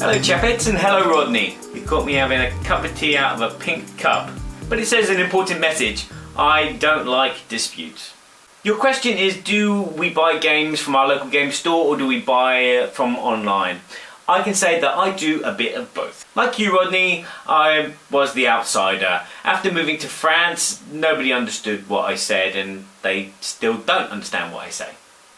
Hello Chappets and hello Rodney. You caught me having a cup of tea out of a pink cup. But it says an important message. I don't like disputes. Your question is, do we buy games from our local game store or do we buy from online? I can say that I do a bit of both. Like you Rodney, I was the outsider. After moving to France, nobody understood what I said and they still don't understand what I say.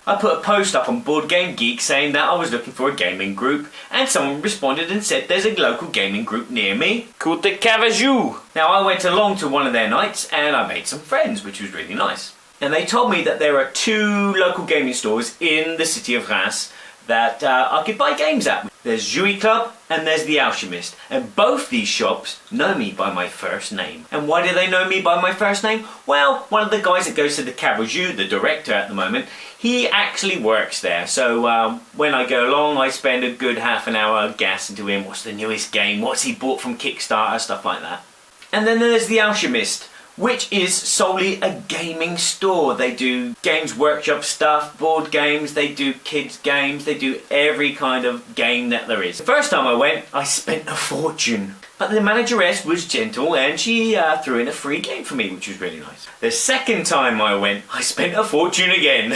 I put a post up on Board Game Geek saying that I was looking for a gaming group and someone responded and said there's a local gaming group near me called the Cavajou. Now I went along to one of their nights and I made some friends, which was really nice. And they told me that there are 2 local gaming stores in the city of Reims that I could buy games at. There's Jouy Club and there's The Alchemist, and both these shops know me by my first name. And why do they know me by my first name? Well, one of the guys that goes to the Cavajou, the director at the moment, he actually works there. So when I go along, I spend a good half an hour gassing to him, what's the newest game, what's he bought from Kickstarter, stuff like that. And then there's The Alchemist, which is solely a gaming store. They do Games Workshop stuff, board games, they do kids games, they do every kind of game that there is. The first time I went, I spent a fortune. But the manageress was gentle and she threw in a free game for me, which was really nice. The second time I went, I spent a fortune again.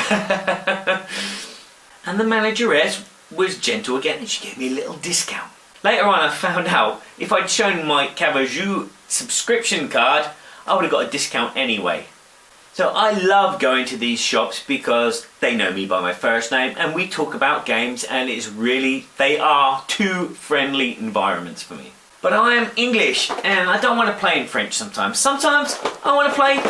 And the manageress was gentle again and she gave me a little discount. Later on I found out if I'd shown my Cavajou subscription card, I would have got a discount anyway. So I love going to these shops because they know me by my first name and we talk about games and it's really, they are 2 friendly environments for me. But I am English and I don't want to play in French sometimes. Sometimes I want to play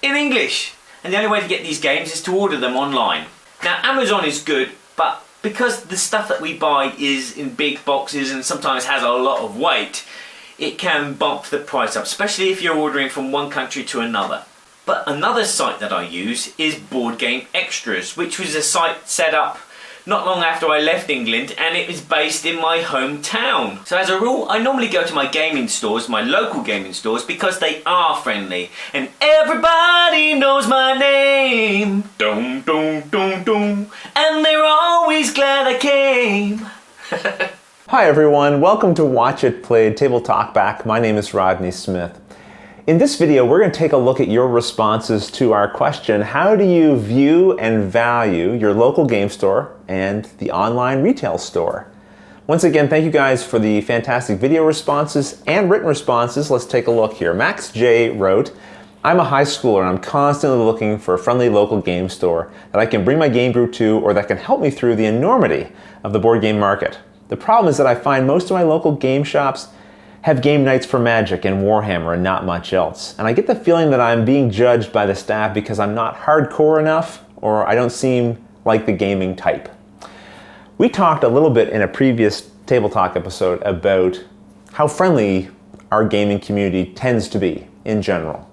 in English. And the only way to get these games is to order them online. Now Amazon is good, but because the stuff that we buy is in big boxes and sometimes has a lot of weight, it can bump the price up, especially if you're ordering from one country to another. But another site that I use is Board Game Extras, which was a site set up not long after I left England and it was based in my hometown. So as a rule, I normally go to my gaming stores, my local gaming stores, because they are friendly. And everybody knows my name. Dum, dum, dum, dum. And they're always glad I came. Hi everyone, welcome to Watch It Played Table Talk Back. My name is Rodney Smith. In this video, we're going to take a look at your responses to our question, how do you view and value your local game store and the online retail store? Once again, thank you guys for the fantastic video responses and written responses. Let's take a look here. Max J wrote, I'm a high schooler and I'm constantly looking for a friendly local game store that I can bring my game brew to or that can help me through the enormity of the board game market. The problem is that I find most of my local game shops have game nights for Magic and Warhammer and not much else. And I get the feeling that I'm being judged by the staff because I'm not hardcore enough or I don't seem like the gaming type. We talked a little bit in a previous Table Talk episode about how friendly our gaming community tends to be in general.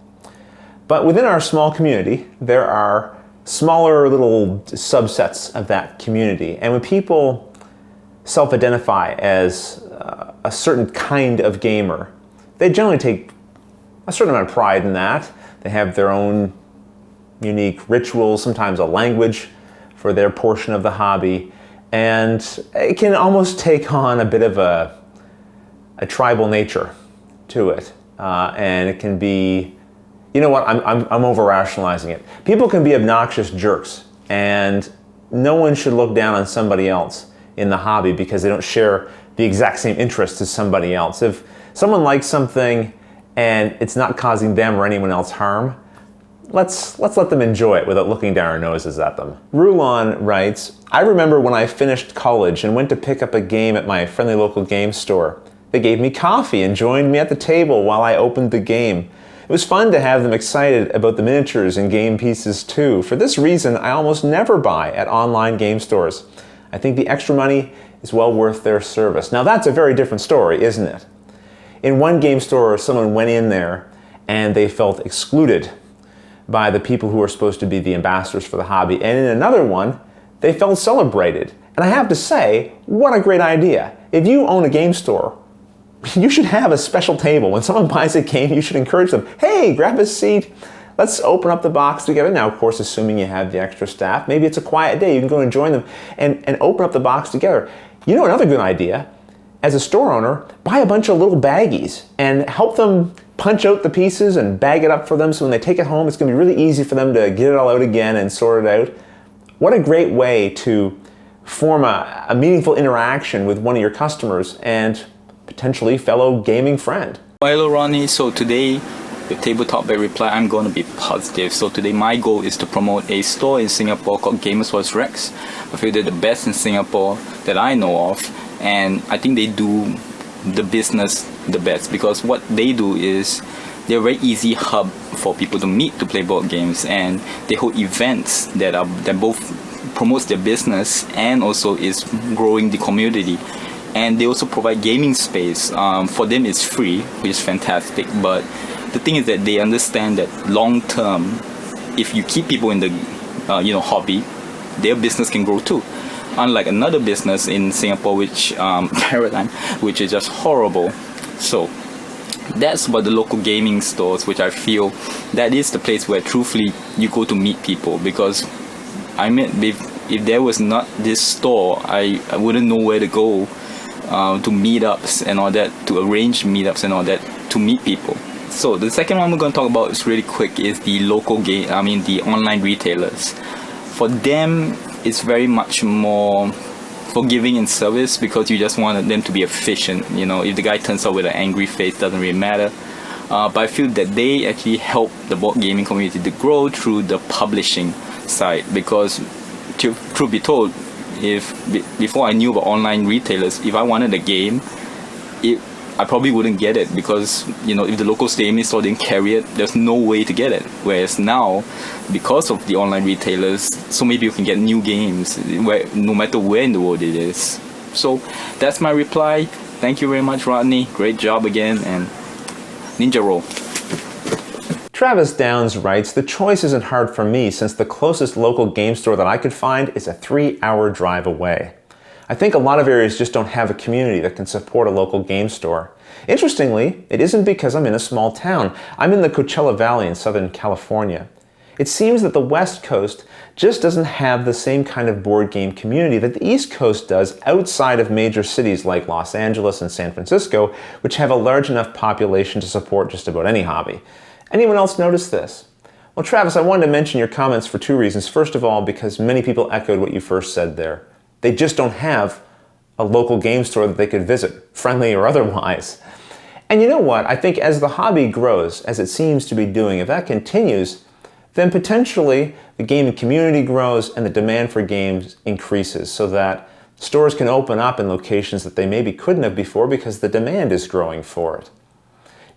But within our small community, there are smaller little subsets of that community. And when people self-identify as a certain kind of gamer, they generally take a certain amount of pride in that. They have their own unique rituals, sometimes a language for their portion of the hobby, and it can almost take on a bit of a tribal nature to it. And it can be, you know what, I'm over-rationalizing it. People can be obnoxious jerks, and no one should look down on somebody else in the hobby because they don't share the exact same interests as somebody else. If someone likes something and it's not causing them or anyone else harm, let's let them enjoy it without looking down our noses at them. Rulon writes, I remember when I finished college and went to pick up a game at my friendly local game store. They gave me coffee and joined me at the table while I opened the game. It was fun to have them excited about the miniatures and game pieces too. For this reason, I almost never buy at online game stores. I think the extra money is well worth their service. Now that's a very different story, isn't it? In one game store, someone went in there and they felt excluded by the people who are supposed to be the ambassadors for the hobby. And in another one, they felt celebrated. And I have to say, what a great idea. If you own a game store, you should have a special table. When someone buys a game, you should encourage them, hey, grab a seat. Let's open up the box together. Now, of course, assuming you have the extra staff, maybe it's a quiet day, you can go and join them and open up the box together. You know, another good idea as a store owner, buy a bunch of little baggies and help them punch out the pieces and bag it up for them so when they take it home, it's going to be really easy for them to get it all out again and sort it out. What a great way to form a meaningful interaction with one of your customers and potentially fellow gaming friend. Hello Ronnie, so today with Tabletop by Reply, I'm going to be positive. So today my goal is to promote a store in Singapore called Gamers vs Rex. I feel they're the best in Singapore that I know of, and I think they do the business the best because what they do is they're a very easy hub for people to meet to play board games, and they hold events that both promotes their business and also is growing the community. And they also provide gaming space. For them it's free, which is fantastic, but the thing is that they understand that long term, if you keep people in the hobby, their business can grow too. Unlike another business in Singapore, which Paradigm, which is just horrible. So that's about the local gaming stores, which I feel that is the place where truthfully you go to meet people. Because I mean, if there was not this store, I wouldn't know where to go to meetups and all that, to arrange meetups and all that, to meet people. So the second one we're going to talk about is really quick, is the the online retailers. For them, it's very much more forgiving in service because you just want them to be efficient. You know, if the guy turns up with an angry face, doesn't really matter. But I feel that they actually help the board gaming community to grow through the publishing side, because truth be told, before I knew about online retailers, if I wanted a game, I probably wouldn't get it because, if the local gaming store didn't carry it, there's no way to get it. Whereas now, because of the online retailers, so maybe you can get new games no matter where in the world it is. So that's my reply. Thank you very much, Rodney. Great job again, and Ninja Roll. Travis Downs writes, the choice isn't hard for me since the closest local game store that I could find is a 3-hour drive away. I think a lot of areas just don't have a community that can support a local game store. Interestingly, it isn't because I'm in a small town. I'm in the Coachella Valley in Southern California. It seems that the West Coast just doesn't have the same kind of board game community that the East Coast does outside of major cities like Los Angeles and San Francisco, which have a large enough population to support just about any hobby. Anyone else notice this? Well, Travis, I wanted to mention your comments for 2 reasons. First of all, because many people echoed what you first said there. They just don't have a local game store that they could visit, friendly or otherwise. And you know what? I think as the hobby grows, as it seems to be doing, if that continues, then potentially the gaming community grows and the demand for games increases so that stores can open up in locations that they maybe couldn't have before because the demand is growing for it.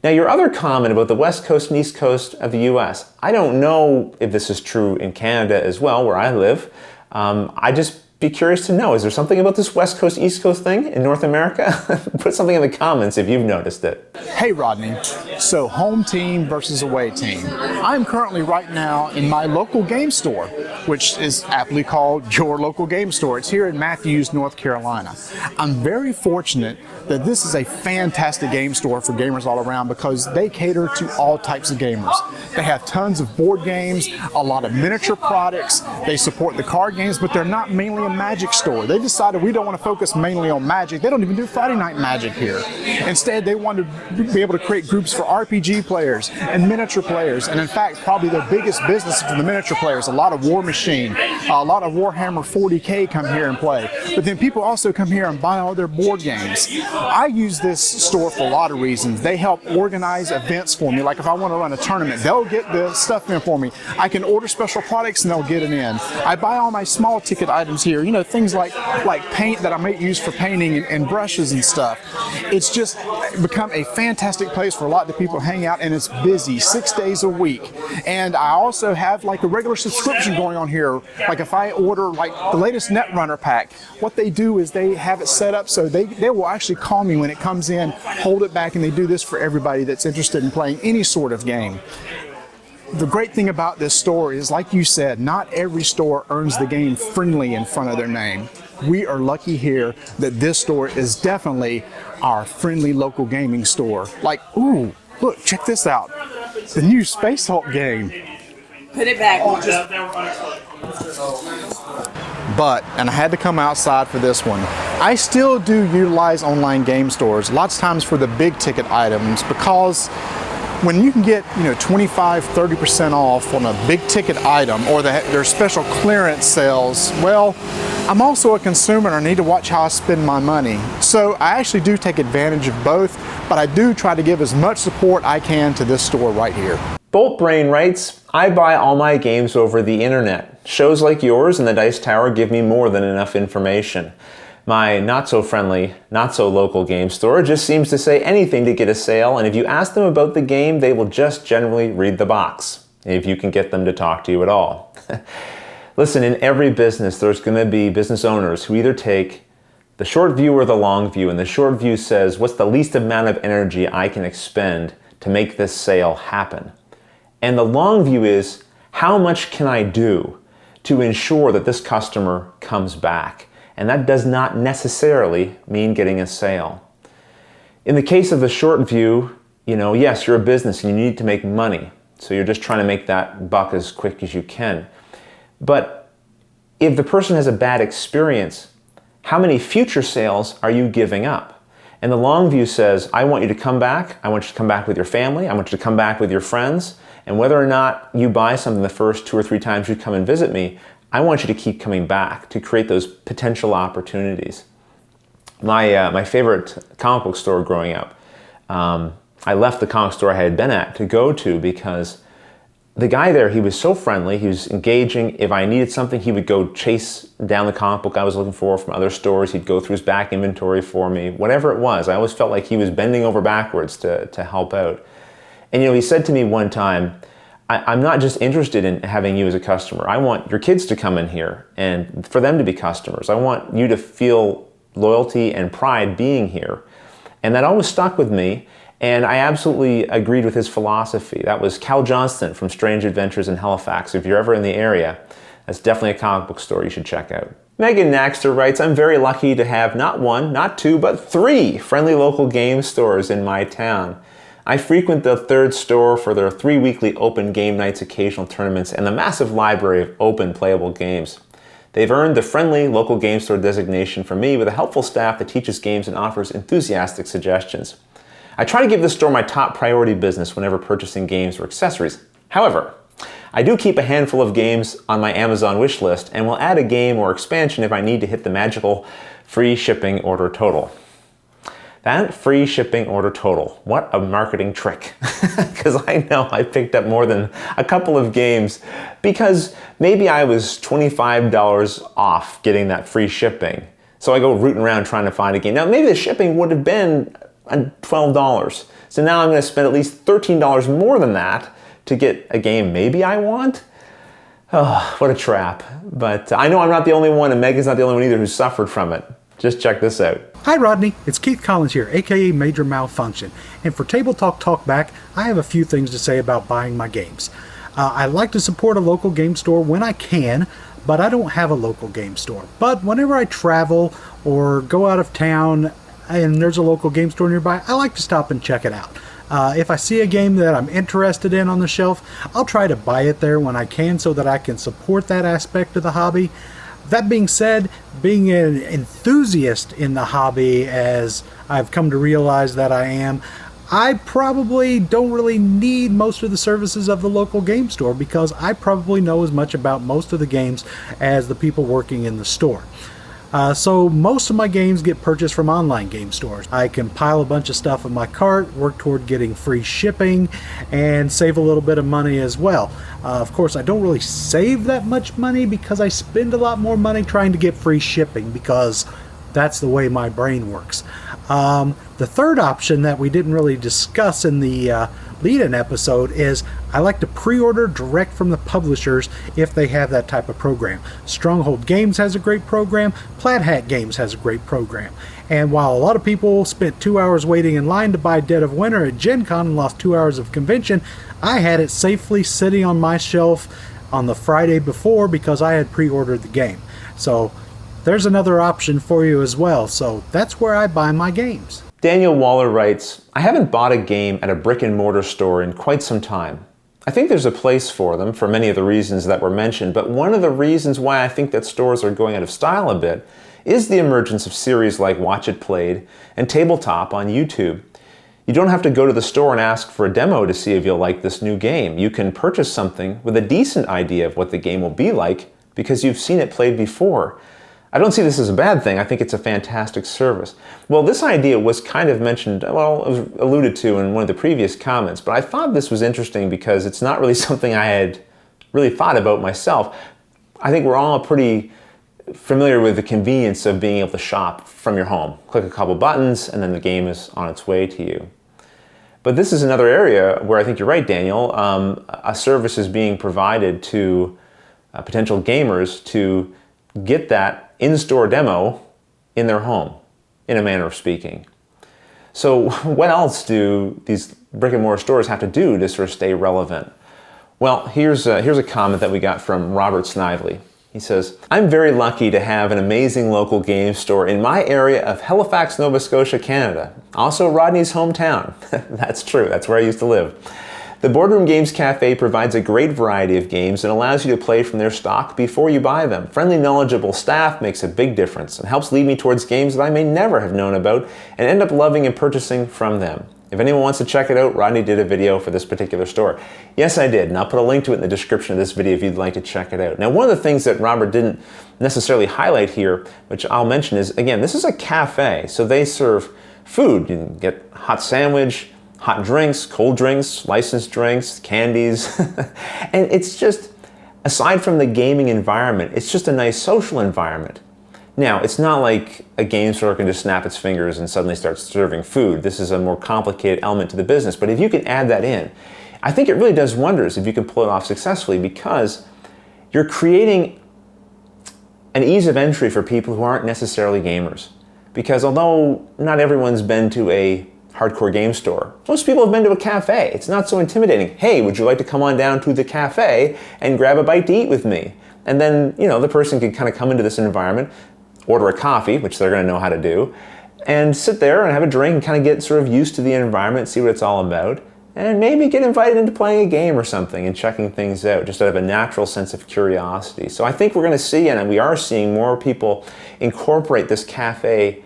Now, your other comment about the West Coast and East Coast of the US, I don't know if this is true in Canada as well, where I live. I just be curious to know, is there something about this West Coast, East Coast thing in North America? Put something in the comments if you've noticed it. Hey Rodney, so home team versus away team. I'm currently right now in my local game store, which is aptly called Your Local Game Store. It's here in Matthews, North Carolina. I'm very fortunate that this is a fantastic game store for gamers all around because they cater to all types of gamers. They have tons of board games, a lot of miniature products, they support the card games, but they're not mainly a Magic store. They decided we don't want to focus mainly on Magic. They don't even do Friday Night Magic here. Instead, they want to be able to create groups for RPG players and miniature players, and in fact, probably their biggest business is for the miniature players. A lot of War Machine, a lot of Warhammer 40K come here and play, but then people also come here and buy all their board games. I use this store for a lot of reasons. They help organize events for me, like if I want to run a tournament, they'll get the stuff in for me. I can order special products and they'll get it in. I buy all my small ticket items here, things like paint that I might use for painting and brushes and stuff. It's just become a fantastic place for a lot of people to hang out, and it's busy 6 days a week. And I also have like a regular subscription going on here. Like if I order like the latest Netrunner pack, what they do is they have it set up so they will actually call me when it comes in, hold it back, and they do this for everybody that's interested in playing any sort of game. The great thing about this store is, like you said, not every store earns the game friendly in front of their name. We are lucky here that this store is definitely our friendly local gaming store. Like, ooh, look, check this out. The new Space Hulk game. Put it back. But, and I had to come outside for this one, I still do utilize online game stores lots of times for the big ticket items, because when you can get 25-30% off on a big ticket item, or their special clearance sales, well, I'm also a consumer and I need to watch how I spend my money. So I actually do take advantage of both, but I do try to give as much support I can to this store right here. Bolt Brain writes, I buy all my games over the internet. Shows like yours and the Dice Tower give me more than enough information. My not-so-friendly, not-so-local game store just seems to say anything to get a sale, and if you ask them about the game, they will just generally read the box, if you can get them to talk to you at all. Listen, in every business, there's going to be business owners who either take the short view or the long view, and the short view says, what's the least amount of energy I can expend to make this sale happen? And the long view is, how much can I do to ensure that this customer comes back? And that does not necessarily mean getting a sale. In the case of the short view, yes, you're a business and you need to make money. So you're just trying to make that buck as quick as you can. But if the person has a bad experience, how many future sales are you giving up? And the long view says, I want you to come back. I want you to come back with your family. I want you to come back with your friends. And whether or not you buy something the first 2 or 3 times you come and visit me, I want you to keep coming back to create those potential opportunities. My favorite comic book store growing up, I left the comic store I had been at to go to because the guy there, he was so friendly, he was engaging. If I needed something, he would go chase down the comic book I was looking for from other stores. He'd go through his back inventory for me, whatever it was. I always felt like he was bending over backwards to help out. And he said to me one time, I'm not just interested in having you as a customer. I want your kids to come in here and for them to be customers. I want you to feel loyalty and pride being here. And that always stuck with me, and I absolutely agreed with his philosophy. That was Cal Johnston from Strange Adventures in Halifax. If you're ever in the area, that's definitely a comic book store you should check out. Megan Naxter writes, I'm very lucky to have not 1, not 2, but 3 friendly local game stores in my town. I frequent the third store for their 3 weekly open game nights, occasional tournaments, and the massive library of open playable games. They've earned the friendly local game store designation from me with a helpful staff that teaches games and offers enthusiastic suggestions. I try to give this store my top priority business whenever purchasing games or accessories. However, I do keep a handful of games on my Amazon wish list and will add a game or expansion if I need to hit the magical free shipping order total. That free shipping order total, what a marketing trick. Because I know I picked up more than a couple of games because maybe I was $25 off getting that free shipping. So I go rooting around trying to find a game. Now maybe the shipping would have been $12. So now I'm going to spend at least $13 more than that to get a game maybe I want. Oh, what a trap. But I know I'm not the only one, and Megan's not the only one either who suffered from it. Just check this out. Hi Rodney, it's Keith Collins here, aka Major Malfunction, and for Table Talk Talkback, I have a few things to say about buying my games. I like to support a local game store when I can, but I don't have a local game store. But whenever I travel or go out of town and there's a local game store nearby, I like to stop and check it out. If I see a game that I'm interested in on the shelf, I'll try to buy it there when I can so that I can support that aspect of the hobby. That being said, being an enthusiast in the hobby, as I've come to realize that I am, I probably don't really need most of the services of the local game store because I probably know as much about most of the games as the people working in the store. So most of my games get purchased from online game stores. I can pile a bunch of stuff in my cart, work toward getting free shipping, and save a little bit of money as well. Of course, I don't really save that much money because I spend a lot more money trying to get free shipping because that's the way my brain works. The third option that we didn't really discuss in the lead-in episode is I like to pre-order direct from the publishers if they have that type of program. Stronghold Games has a great program, Plaid Hat Games has a great program, and while a lot of people spent 2 hours waiting in line to buy Dead of Winter at Gen Con and lost 2 hours of convention, I had it safely sitting on my shelf on the Friday before because I had pre-ordered the game. So there's another option for you as well. So that's where I buy my games. Daniel Waller writes, I haven't bought a game at a brick and mortar store in quite some time. I think there's a place for them for many of the reasons that were mentioned, but one of the reasons why I think that stores are going out of style a bit is the emergence of series like Watch It Played and Tabletop on YouTube. You don't have to go to the store and ask for a demo to see if you'll like this new game. You can purchase something with a decent idea of what the game will be like because you've seen it played before. I don't see this as a bad thing. I think it's a fantastic service. Well, this idea was kind of mentioned, well, it was alluded to in one of the previous comments, but I thought this was interesting because it's not really something I had really thought about myself. I think we're all pretty familiar with the convenience of being able to shop from your home. Click a couple buttons and then the game is on its way to you. But this is another area where I think you're right, Daniel. A service is being provided to potential gamers to get that in-store demo in their home, in a manner of speaking. So what else do these brick and mortar stores have to do to sort of stay relevant? Well, here's a comment that we got from Robert Snively. He says, I'm very lucky to have an amazing local game store in my area of Halifax, Nova Scotia, Canada. Also Rodney's hometown. That's true, that's where I used to live. The Boardroom Games Cafe provides a great variety of games and allows you to play from their stock before you buy them. Friendly, knowledgeable staff makes a big difference and helps lead me towards games that I may never have known about and end up loving and purchasing from them. If anyone wants to check it out, Rodney did a video for this particular store. Yes, I did, and I'll put a link to it in the description of this video if you'd like to check it out. Now, one of the things that Robert didn't necessarily highlight here, which I'll mention is, again, this is a cafe, so they serve food. You can get hot sandwich, hot drinks, cold drinks, licensed drinks, candies, and it's just, aside from the gaming environment, it's just a nice social environment. Now, it's not like a game store can just snap its fingers and suddenly start serving food. This is a more complicated element to the business, but if you can add that in, I think it really does wonders if you can pull it off successfully because you're creating an ease of entry for people who aren't necessarily gamers. Because although not everyone's been to a hardcore game store, most people have been to a cafe. It's not so intimidating. Hey, would you like to come on down to the cafe and grab a bite to eat with me? And then, you know, the person could kind of come into this environment, order a coffee, which they're going to know how to do, and sit there and have a drink and kind of get sort of used to the environment, see what it's all about, and maybe get invited into playing a game or something and checking things out, just out of a natural sense of curiosity. So I think we're going to see, and we are seeing, more people incorporate this cafe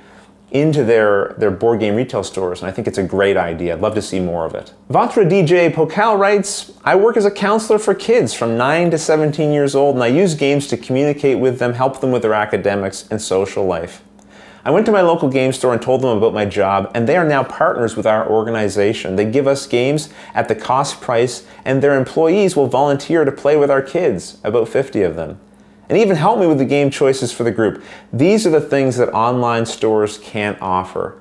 into their board game retail stores, and I think it's a great idea. I'd love to see more of it. Votre DJ Pokal writes, I work as a counselor for kids from 9 to 17 years old, and I use games to communicate with them, help them with their academics and social life. I went to my local game store and told them about my job, and they are now partners with our organization. They give us games at the cost price, and their employees will volunteer to play with our kids, about 50 of them, and even help me with the game choices for the group. These are the things that online stores can't offer.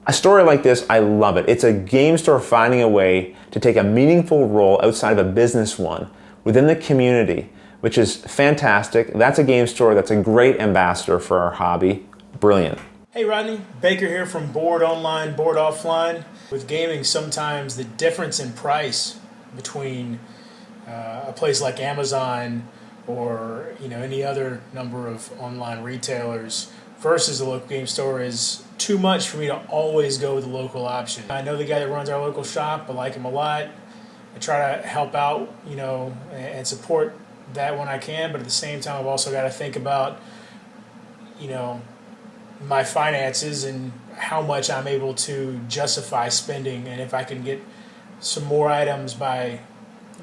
A story like this, I love it. It's a game store finding a way to take a meaningful role outside of a business one within the community, which is fantastic. That's a game store that's a great ambassador for our hobby. Brilliant. Hey Rodney, Baker here from Board Online, Board Offline. With gaming, sometimes the difference in price between a place like Amazon or any other number of online retailers versus a local game store is too much for me to always go with the local option. I know the guy that runs our local shop. I like him a lot. I try to help out, and support that when I can, but at the same time I've also got to think about, my finances and how much I'm able to justify spending, and if I can get some more items by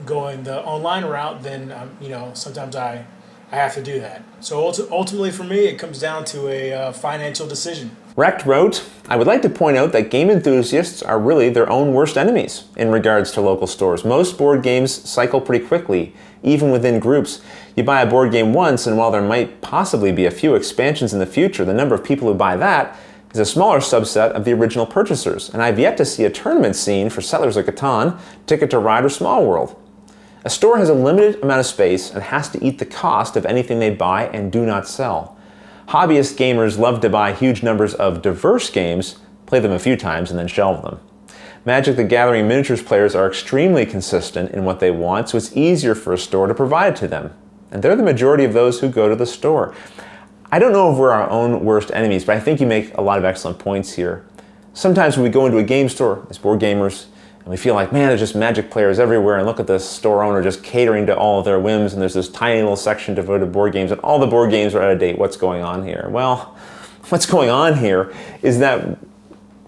going the online route, then sometimes I have to do that. So ultimately for me, it comes down to a financial decision. Rect wrote, I would like to point out that game enthusiasts are really their own worst enemies in regards to local stores. Most board games cycle pretty quickly, even within groups. You buy a board game once, and while there might possibly be a few expansions in the future, the number of people who buy that is a smaller subset of the original purchasers. And I've yet to see a tournament scene for Settlers of Catan, Ticket to Ride, or Small World. A store has a limited amount of space and has to eat the cost of anything they buy and do not sell. Hobbyist gamers love to buy huge numbers of diverse games, play them a few times, and then shelve them. Magic the Gathering miniatures players are extremely consistent in what they want, so it's easier for a store to provide it to them. And they're the majority of those who go to the store. I don't know if we're our own worst enemies, but I think you make a lot of excellent points here. Sometimes when we go into a game store as board gamers, And we feel like, man, there's just Magic players everywhere, and look at this store owner just catering to all of their whims, and there's this tiny little section devoted to board games, and all the board games are out of date. What's going on here? Well, what's going on here is that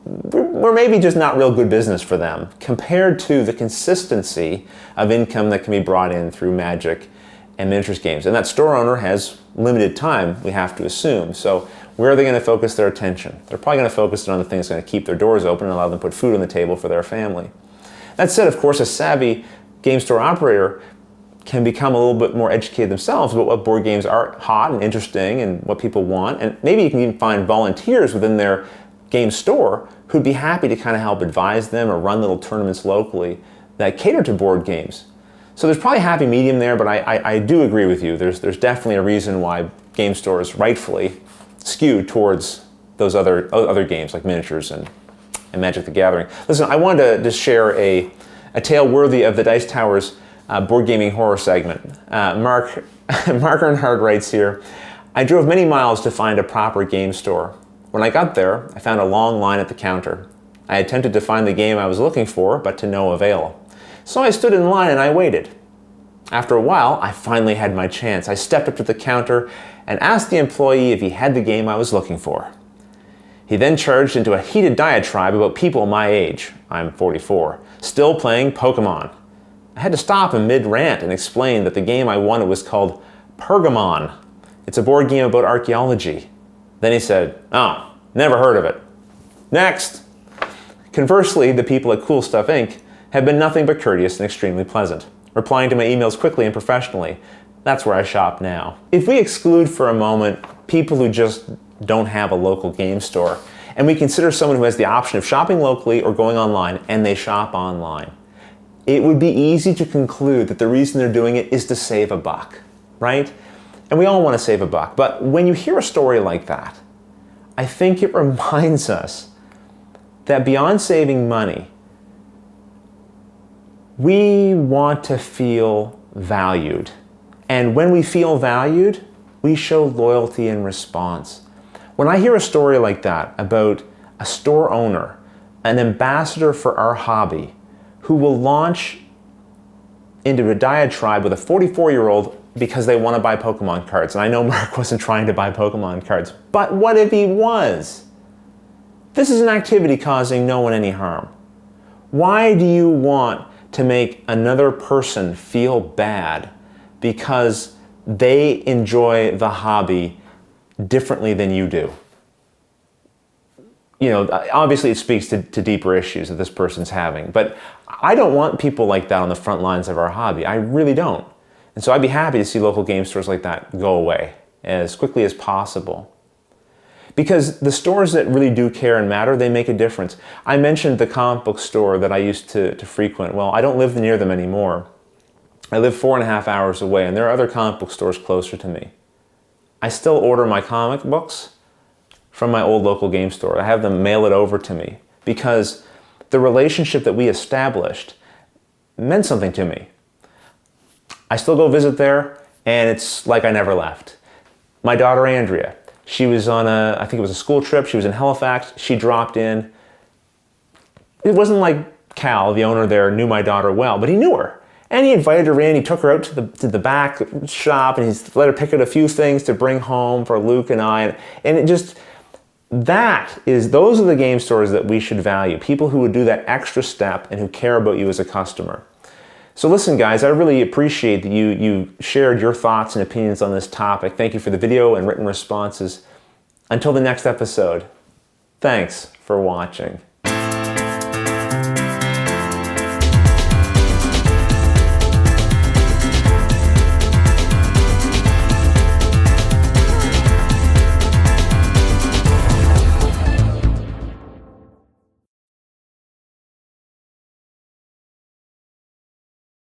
we're maybe just not real good business for them compared to the consistency of income that can be brought in through Magic and miniatures games. And that store owner has limited time, we have to assume. So where are they going to focus their attention? They're probably going to focus it on the things that are going to keep their doors open and allow them to put food on the table for their family. That said, of course, a savvy game store operator can become a little bit more educated themselves about what board games are hot and interesting and what people want. And maybe you can even find volunteers within their game store who'd be happy to kind of help advise them or run little tournaments locally that cater to board games. So there's probably a happy medium there, but I do agree with you. There's definitely a reason why game stores rightfully skew towards those other games like miniatures and Magic the Gathering. Listen, I wanted to just share a tale worthy of the Dice Tower's board gaming horror segment. Mark Earnhardt writes here, I drove many miles to find a proper game store. When I got there, I found a long line at the counter. I attempted to find the game I was looking for, but to no avail. So I stood in line and I waited. After a while, I finally had my chance. I stepped up to the counter and asked the employee if he had the game I was looking for. He then charged into a heated diatribe about people my age, I'm 44, still playing Pokemon. I had to stop him mid-rant and explain that the game I wanted was called Pergamon. It's a board game about archaeology. Then he said, oh, never heard of it. Next! Conversely, the people at Cool Stuff Inc. have been nothing but courteous and extremely pleasant, replying to my emails quickly and professionally. That's where I shop now. If we exclude for a moment people who just don't have a local game store, and we consider someone who has the option of shopping locally or going online, and they shop online, it would be easy to conclude that the reason they're doing it is to save a buck, right? And we all want to save a buck, but when you hear a story like that, I think it reminds us that beyond saving money, we want to feel valued. And when we feel valued, we show loyalty in response. When I hear a story like that about a store owner, an ambassador for our hobby, who will launch into a diatribe with a 44-year-old because they want to buy Pokemon cards, and I know Mark wasn't trying to buy Pokemon cards, but what if he was? This is an activity causing no one any harm. Why do you want to make another person feel bad because they enjoy the hobby differently than you do? You know, obviously it speaks to deeper issues that this person's having, but I don't want people like that on the front lines of our hobby. I really don't. And so I'd be happy to see local game stores like that go away as quickly as possible. Because the stores that really do care and matter, they make a difference. I mentioned the comic book store that I used to frequent. Well, I don't live near them anymore. I live 4.5 hours away, and there are other comic book stores closer to me. I still order my comic books from my old local game store. I have them mail it over to me because the relationship that we established meant something to me. I still go visit there, and it's like I never left. My daughter Andrea, she was on I think it was a school trip. She was in Halifax. She dropped in. It wasn't like Cal, the owner there, knew my daughter well, but he knew her. And he invited her in. He took her out to the back shop, and he let her pick out a few things to bring home for Luke and I. And it just, those are the game stores that we should value. People who would do that extra step and who care about you as a customer. So listen, guys, I really appreciate that you shared your thoughts and opinions on this topic. Thank you for the video and written responses. Until the next episode, thanks for watching.